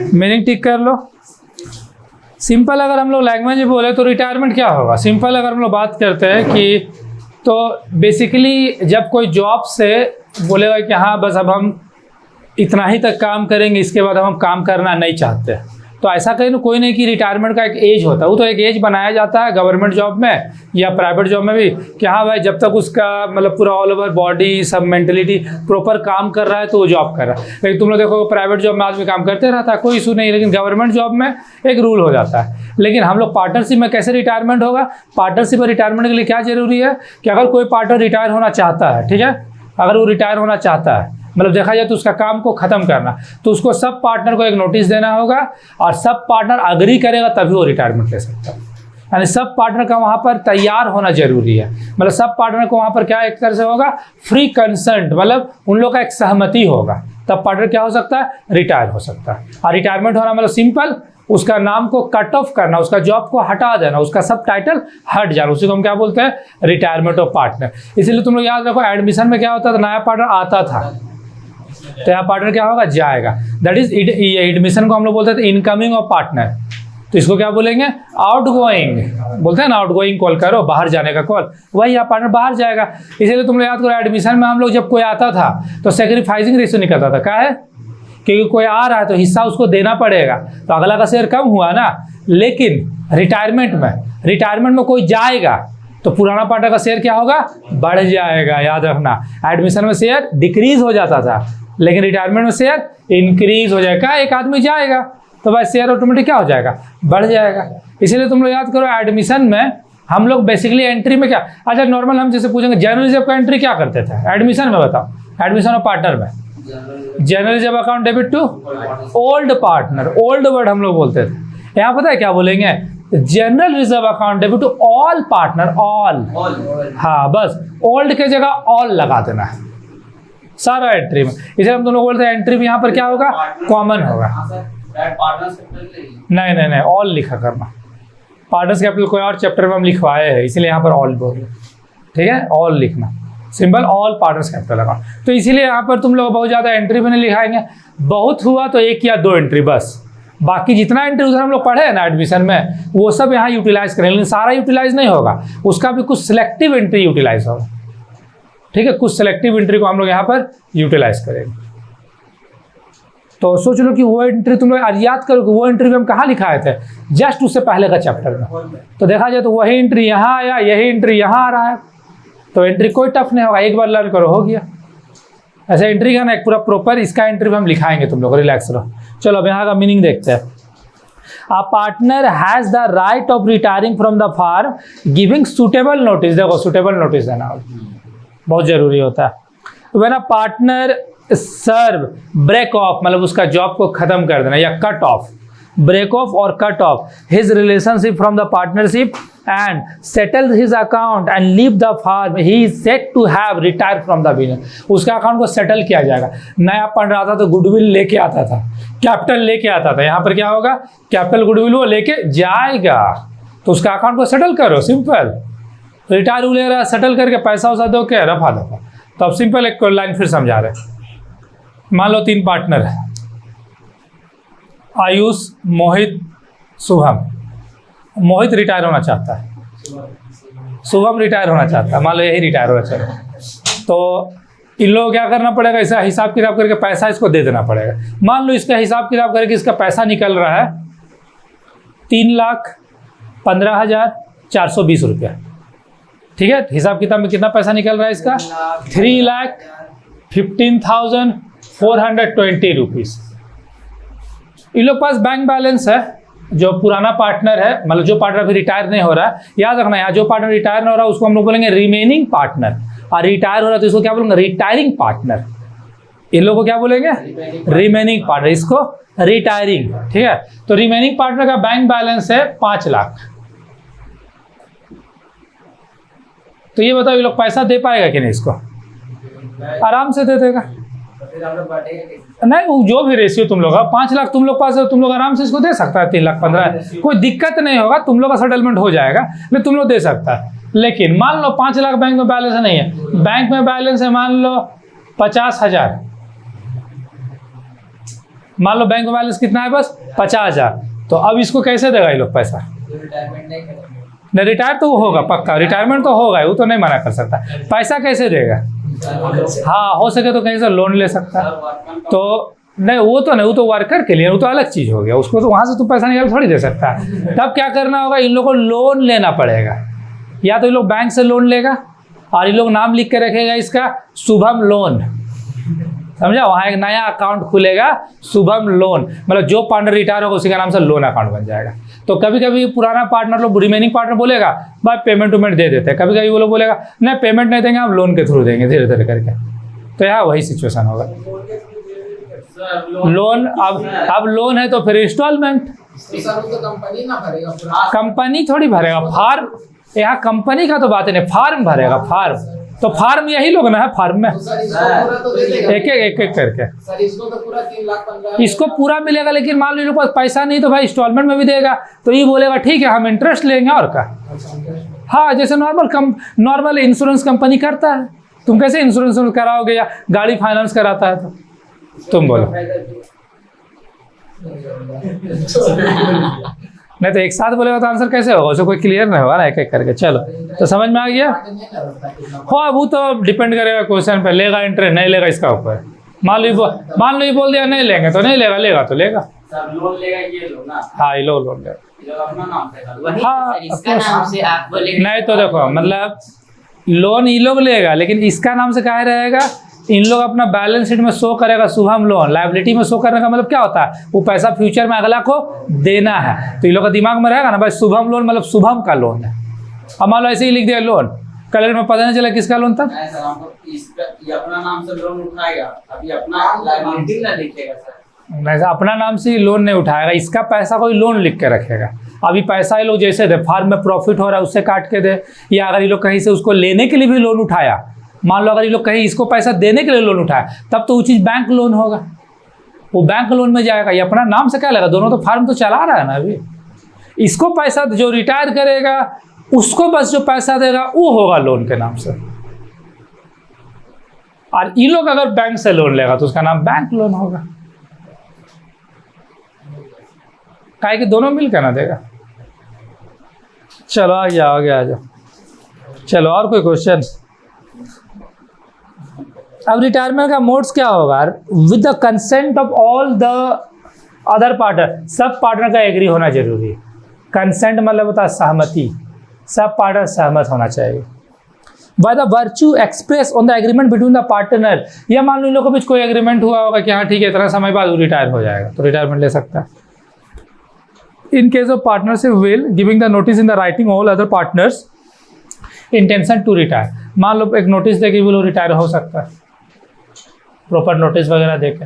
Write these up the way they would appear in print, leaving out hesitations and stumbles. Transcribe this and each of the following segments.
Meaning टिक कर लो। Simple अगर हम लोग लैंग्वेज में बोले तो रिटायरमेंट क्या होगा, सिंपल अगर हम लोग बात करते हैं कि तो बेसिकली जब कोई जॉब से बोलेगा कि हाँ बस अब हम इतना ही तक काम करेंगे, इसके बाद हम काम करना नहीं चाहते, तो ऐसा कहीं ना कोई नहीं कि रिटायरमेंट का एक एज होता है। वो तो एक एज बनाया जाता है गवर्नमेंट जॉब में या प्राइवेट जॉब में भी कि हाँ भाई जब तक उसका मतलब पूरा ऑल ओवर बॉडी सब मेंटलिटी प्रॉपर काम कर रहा है तो वो जॉब कर रहा है। लेकिन तुम लोग देखो प्राइवेट जॉब में आदमी काम करते रहता है, कोई इशू नहीं, लेकिन गवर्नमेंट जॉब में एक रूल हो जाता है। लेकिन हम लोग पार्टनरशिप में कैसे रिटायरमेंट होगा, पार्टनरशिप में रिटायरमेंट के लिए क्या जरूरी है कि अगर कोई पार्टनर रिटायर होना चाहता है, ठीक है, अगर वो रिटायर होना चाहता है मतलब देखा जाए तो उसका काम को खत्म करना, तो उसको सब पार्टनर को एक नोटिस देना होगा और सब पार्टनर अग्री करेगा तभी वो रिटायरमेंट ले सकता है। यानी सब पार्टनर का वहाँ पर तैयार होना जरूरी है, मतलब सब पार्टनर को वहाँ पर क्या एक तरह से होगा फ्री कंसेंट, मतलब उन लोग का एक सहमति होगा, तब पार्टनर क्या हो सकता है, रिटायर हो सकता है। और रिटायरमेंट होना मतलब सिंपल, उसका नाम को कट ऑफ करना, उसका जॉब को हटा देना, उसका सब टाइटल हट जाना, उसी को हम क्या बोलते हैं, रिटायरमेंट ऑफ पार्टनर। इसीलिए तुम लोग याद रखो एडमिशन में क्या होता था, नया पार्टनर आता था तो यहाँ पार्टनर क्या होगा, जाएगा, दैट इज एडमिशन को हम लोग बोलते थे इनकमिंग ऑफ पार्टनर, तो इसको क्या बोलेंगे, आउटगोइंग, बोलते हैं ना आउटगोइंग कॉल करो, बाहर जाने का कॉल, वही यहाँ पार्टनर बाहर जाएगा। इसीलिए तुम लोग याद करो एडमिशन में हम लोग जब कोई आता था तो सेक्रीफाइसिंग रेशियो निकलता था, क्या है, क्योंकि कोई आ रहा है तो हिस्सा उसको देना पड़ेगा, तो अगला का शेयर कम हुआ ना। लेकिन रिटायरमेंट में कोई जाएगा तो पुराना पार्टनर का शेयर क्या होगा, बढ़ जाएगा, याद रखना। एडमिशन में शेयर डिक्रीज हो जाता था, लेकिन रिटायरमेंट में शेयर इंक्रीज हो जाएगा, एक आदमी जाएगा तो भाई शेयर ऑटोमेटिक क्या हो जाएगा, बढ़ जाएगा। इसीलिए तुम लोग याद करो एडमिशन में हम लोग बेसिकली एंट्री में क्या, अच्छा नॉर्मल हम जैसे पूछेंगे जनरल रिजर्व का एंट्री क्या करते थे एडमिशन में, बताओ, एडमिशन और पार्टनर में general reserve account debit to old partner, old word हम लोग बोलते थे। यहाँ पता है क्या बोलेंगे, general reserve account debit to all partner, all, हाँ बस ओल्ड के जगह ऑल लगा देना है सारा एंट्री में। इसलिए हम दोनों बोलते हैं एंट्री में यहाँ पर क्या होगा, कॉमन होगा, नहीं ऑल लिखा करना, पार्टनर्स कैपिटल कोई और चैप्टर में हम लिखवाए हैं, इसलिए यहाँ पर ऑल बोल रहे, ठीक है, ऑल लिखना, सिंबल ऑल पार्टनर्स कैपिटल लगा। तो इसीलिए यहाँ पर तुम लोग बहुत ज़्यादा एंट्री में नहीं लिखाएंगे, बहुत हुआ तो एक या दो एंट्री बस, बाकी जितना एंट्री उधर हम लोग पढ़े हैं ना एडमिशन में वो सब यहाँ यूटिलाइज करेंगे, लेकिन सारा यूटिलाइज नहीं होगा, उसका भी कुछ सिलेक्टिव एंट्री यूटिलाइज होगा, ठीक है, कुछ सिलेक्टिव एंट्री को हम लोग यहाँ पर यूटिलाइज करेंगे। तो सोच लो कि वो एंट्री तुम लोग याद करो कि वो एंट्री हम कहाँ लिखाए थे, जस्ट उससे पहले का चैप्टर में। तो देखा जाए तो वही एंट्री यहाँ आया, यही एंट्री यहाँ आ रहा है, तो एंट्री कोई टफ नहीं होगा, एक बार लर्न करो हो गया। ऐसे एंट्री का ना एक पूरा प्रॉपर इसका एंट्री हम लिखाएंगे, तुम लोग रिलैक्स रहो। चलो अब यहाँ का मीनिंग देखते हैं। A partner has the right of retiring from the firm giving suitable notice, देखो suitable notice देना बहुत जरूरी होता है। When a partner serve break off मतलब उसका जॉब को खत्म कर देना, या कट ऑफ, break off और cut off his relationship from the partnership and settle his account and leave the firm, he is said to have retired from the business। उसका account को सेटल किया जाएगा। नया पढ़ रहा था तो गुडविल लेके आता था, कैपिटल लेके आता था, यहाँ पर क्या होगा, कैपिटल गुडविल वो लेके जाएगा, तो उसका अकाउंट को सेटल करो, सिंपल। रिटायर हो ले रहा है, सेटल करके पैसा वैसा दो के रफा दफा। तो अब सिंपल एक लाइन फिर समझा रहे, मान लो 3 पार्टनर है, आयुष, मोहित, शुभम। मोहित रिटायर होना चाहता है, शुभम रिटायर होना चाहता है, मान लो यही रिटायर होना चाहिए, तो इन लोगों को क्या करना पड़ेगा, ऐसा हिसाब किताब करके पैसा इसको दे देना पड़ेगा। मान लो इसका हिसाब किताब करके इसका पैसा निकल रहा है 3,15,420 रुपया, ठीक है, हिसाब किताब में कितना पैसा निकल रहा है इसका, 3,15,420 रुपीज़। इन लोग पास बैंक बैलेंस है, जो पुराना पार्टनर है, मतलब जो पार्टनर अभी रिटायर नहीं हो रहा है, याद रखना यहाँ जो पार्टनर रिटायर नहीं हो रहा है उसको हम लोग बोलेंगे रिमेनिंग पार्टनर, और रिटायर हो रहा है तो इसको क्या बोलेंगे, रिटायरिंग पार्टनर। इन लोगों को क्या बोलेंगे, रिमेनिंग पार्टनर, इसको रिटायरिंग, ठीक है। तो रिमेनिंग पार्टनर का बैंक बैलेंस है 5 लाख। तो ये बताओ ये लोग पैसा दे पाएगा कि नहीं, इसको आराम से दे देगा, नहीं वो जो भी रेशियो तुम लोग 5 लाख तुम लोग पास है, तुम लोग आराम से इसको दे सकता है 3,15,000, कोई दिक्कत नहीं होगा, तुम लोग का सेटलमेंट हो जाएगा, लेकिन तुम लोग दे सकता है। लेकिन मान लो 5 लाख बैंक में बैलेंस नहीं है, बैंक में बैलेंस है मान लो 50,000, मान लो बैंक बैलेंस कितना है, बस 50,000। तो अब इसको कैसे देगा ये लोग पैसा? नहीं, रिटायर तो वो होगा पक्का, रिटायरमेंट तो होगा, वो तो नहीं मना कर सकता। पैसा कैसे देगा? हाँ, हो सके तो कहीं से लोन ले सकता है। तो नहीं, वो तो नहीं, वो तो वर्कर के लिए, वो तो अलग चीज़ हो गया, उसको तो वहाँ से तुम पैसा निकाल थोड़ी दे सकता है। तब क्या करना होगा, इन लोगों को लोन लेना पड़ेगा। या तो ये लोग बैंक से लोन लेगा और ये लोग नाम लिख के रखेगा इसका शुभम लोन, समझा? वहाँ एक नया अकाउंट खुलेगा शुभम लोन, मतलब जो पार्टनर रिटायर होगा उसी का नाम से लोन अकाउंट बन जाएगा। तो कभी कभी पुराना पार्टनर लोग, रिमेनिंग पार्टनर बोलेगा भाई पेमेंट वेमेंट दे देते हैं, कभी कभी वो लोग बोलेगा नहीं पेमेंट नहीं देंगे, हम लोन के थ्रू देंगे धीरे धीरे करके। तो यहाँ वही सिचुएशन होगा। लोन अब लोन है तो फिर इंस्टॉलमेंट कंपनी थोड़ी भरेगा, फार्म, यहाँ कंपनी का तो बात ही नहीं, फार्म भरेगा, फार्म। तो फार्म यही लोग ना है, फार्म में एक एक करके इसको पूरा मिलेगा। लेकिन मान लो पास पैसा नहीं तो भाई इंस्टॉलमेंट में भी देगा, तो ये बोलेगा ठीक है हम इंटरेस्ट लेंगे और का। हाँ, जैसे नॉर्मल इंश्योरेंस कंपनी करता है। तुम कैसे इंश्योरेंस कराओगे या गाड़ी फाइनेंस कराता है तो तुम बोलो नहीं, तो एक साथ बोलेगा तो आंसर कैसे होगा, उसे कोई क्लियर नहीं होगा ना, एक एक करके। चलो, तो समझ में आ गया? हाँ, वो तो डिपेंड करेगा क्वेश्चन पे, लेगा इंटरेस्ट नहीं लेगा इसका ऊपर। मान लो ये बोल दिया नहीं लेंगे तो नहीं लेगा, लेगा तो लेगा। लोन लेगा ये लोग ना? हाँ, ये लोग लोन लेगा अपना नाम से। हाँ, इसका नाम से आप बोलेंगे नहीं तो देखो, मतलब लोन ये लोग लेगा लेकिन इसका नाम से क्या रहेगा, इन लोग अपना बैलेंस शीट में शो करेगा शुभम लोन, लायबिलिटी में शो करने का मतलब क्या होता है, वो पैसा फ्यूचर में अगला को देना है। तो इन लोग का दिमाग में रहेगा ना भाई शुभम लोन मतलब शुभम का लोन है। अब मान लो ऐसे ही लिख दिया लोन, कलर में पता नहीं चला किसका लोन था। ये अपना नाम से लोन उठाएगा, अभी अपना लायबिलिटी ना लिखेगा सर। नहीं, अपना नाम से लोन नहीं उठाएगा, इसका पैसा कोई लोन लिख के रखेगा। अभी पैसा ये लोग जैसे दे, फार्म में प्रॉफिट हो रहा है उससे काट के दे, या अगर ये लोग कहीं से उसको लेने के लिए भी लोन उठाया, मान लो अगर ये लोग कहीं इसको पैसा देने के लिए लोन उठाया, तब तो वो चीज़ बैंक लोन होगा, वो बैंक लोन में जाएगा। ये अपना नाम से क्या लगा, दोनों तो फार्म तो चला रहा है ना अभी। इसको पैसा जो रिटायर करेगा उसको बस जो पैसा देगा वो होगा लोन के नाम से। और ये लोग अगर बैंक से लोन लेगा तो उसका नाम बैंक लोन होगा, काहे कि दोनों मिलकर ना देगा। चलो आ जाओ। चलो और कोई क्वेश्चन? अब रिटायरमेंट का मोड्स क्या होगा, with the consent of all the other partner, sub partner का एग्री होना जरूरी है। कंसेंट मतलब होता है सहमति, सब पार्टनर सहमत होना चाहिए। By the virtue express on the agreement between the partner, या मान लो इन लोगों के बीच कोई एग्रीमेंट हुआ होगा कि हाँ ठीक है इतना समय बाद वो रिटायर हो जाएगा तो रिटायरमेंट ले सकता है। In case of partnership will giving the notice in the writing all other partners intention to retire, मान लो एक नोटिस दे कि वो लोग रिटायर हो सकता है, प्रॉपर नोटिस वगैरह देके।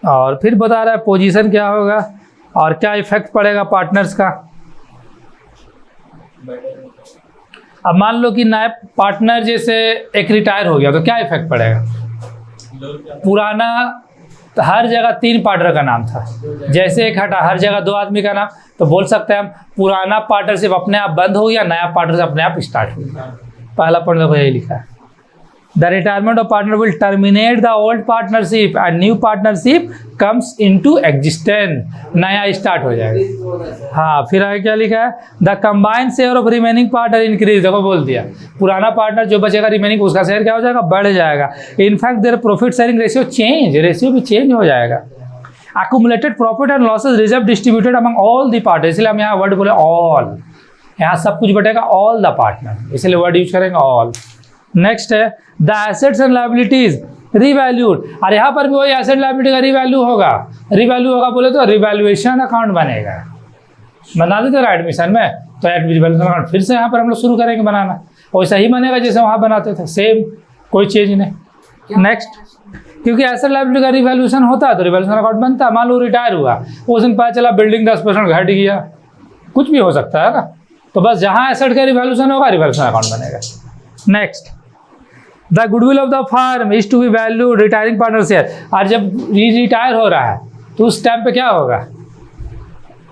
और फिर बता रहा है पोजीशन क्या होगा और क्या इफेक्ट पड़ेगा पार्टनर्स का। अब मान लो कि नया पार्टनर जैसे एक रिटायर हो गया तो क्या इफेक्ट पड़ेगा, पुराना हर जगह 3 पार्टनर का नाम था, जैसे एक हटा हर जगह 2 आदमी का नाम, तो बोल सकते हैं हम पुराना पार्टनरशिप अपने आप बंद हो गया, नया पार्टनरशिप अपने आप स्टार्ट हो गया। पहला पॉइंट देखो यही लिखा है, the retirement of partner will terminate the old partnership and new partnership comes into existence, नया स्टार्ट हो जाएगा। हाँ, फिर आगे क्या लिखा है, the combined share of remaining partner increase, देखो बोल दिया पुराना पार्टनर जो बचेगा रिमेनिंग उसका शेयर क्या हो जाएगा, बढ़ जाएगा। In fact their profit sharing ratio change, ratio भी चेंज हो जाएगा। accumulated profit and losses reserve distributed among all the partners, इसलिए हम यहाँ वर्ड बोले all, यहाँ सब कुछ बटेगा all the partner, इसलिए वर्ड यूज करेंगे all। नेक्स्ट है the assets and liabilities revalued, और यहाँ पर भी वही एसेट लायबिलिटी का रिवैल्यू होगा बोले तो रिवैल्यूएशन अकाउंट बनेगा, बना देते रहा एडमिशन में, तो रिवैल्यूएशन अकाउंट फिर से यहाँ पर हम लोग शुरू करेंगे बनाना, वैसा ही बनेगा जैसे वहाँ बनाते थे, सेम, कोई चेंज नहीं। नेक्स्ट, क्योंकि एसेट लायबिलिटी का रिवैल्यूएशन होता है तो रिवैल्यूएशन अकाउंट बनता है। मान लो रिटायर हुआ, उस दिन पता चला बिल्डिंग 10% घट गया, कुछ भी हो सकता है ना, तो बस जहाँ एसेट का रिवैल्यूएशन होगा रिवैल्यूएशन अकाउंट बनेगा। Next, the goodwill of the firm is to be valued retiring partner share, और जब रिटायर हो रहा है तो उस टाइम पे क्या होगा,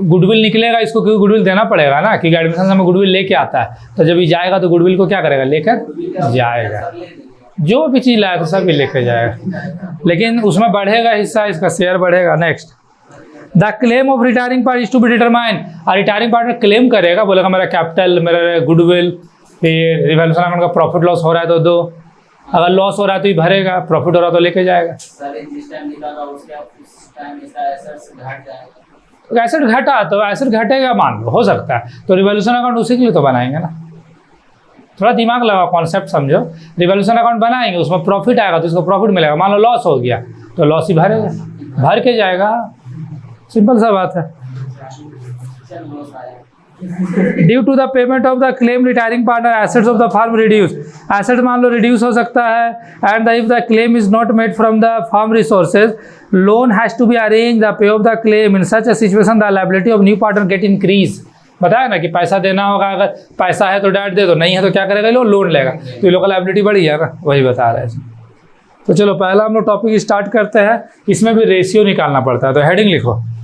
गुडविल निकलेगा इसको, क्योंकि गुडविल देना पड़ेगा ना, क्योंकि एडमिशन में गुडविल लेके आता है, तो जब ये जाएगा तो गुडविल को क्या करेगा, लेकर जाएगा। जो भी चीज़ लाया था सभी लेके जाएगा, लेकिन उसमें बढ़ेगा हिस्सा, इसका शेयर बढ़ेगा। Next, the claim of retiring part is to be determine. और रिटायरिंग पार्ट में क्लेम करेगा, बोलेगा मेरा कैपिटल, मेरा गुडविल, फिर रिवॉल्यूशन अकाउंट का प्रॉफिट लॉस हो रहा है तो दो, अगर लॉस हो रहा है तो ही भरेगा, प्रॉफिट हो रहा है तो लेके जाएगा। सर जिस टाइम निकाला उसके उस टाइम इसका एसेट्स घट जाएगा। एसेट घटा तो एसेट घटेगा, मान लो, हो सकता है, तो रिवॉल्यूशन अकाउंट उसी के लिए तो बनाएंगे ना। थोड़ा दिमाग लगाओ, कॉन्सेप्ट समझो। रिवॉल्यूशन अकाउंट बनाएंगे, उसमें प्रॉफिट आएगा तो इसको प्रॉफिट मिलेगा, मान लो लॉस हो गया तो लॉस ही भरेगा, भर के जाएगा। सिंपल सा बात है। Due to the payment of the claim retiring partner assets of the firm reduce. Asset मान लो रिड्यूस हो सकता है, and if the claim is not made from the firm resources, loan has to be arrange the pay of the claim in such a situation the liability of new partner get increase. बताया ना कि पैसा देना होगा, अगर पैसा है तो डायरेक्ट दे दो, नहीं है तो क्या करेगा, लोन लेगा, तो ये लोग का लायबिलिटी बढ़ी है ना, वही बता रहे हैं। तो चलो पहला हम लोग टॉपिक स्टार्ट करते हैं। इसमें भी रेशियो निकालना पड़ता है, तो हेडिंग लिखो।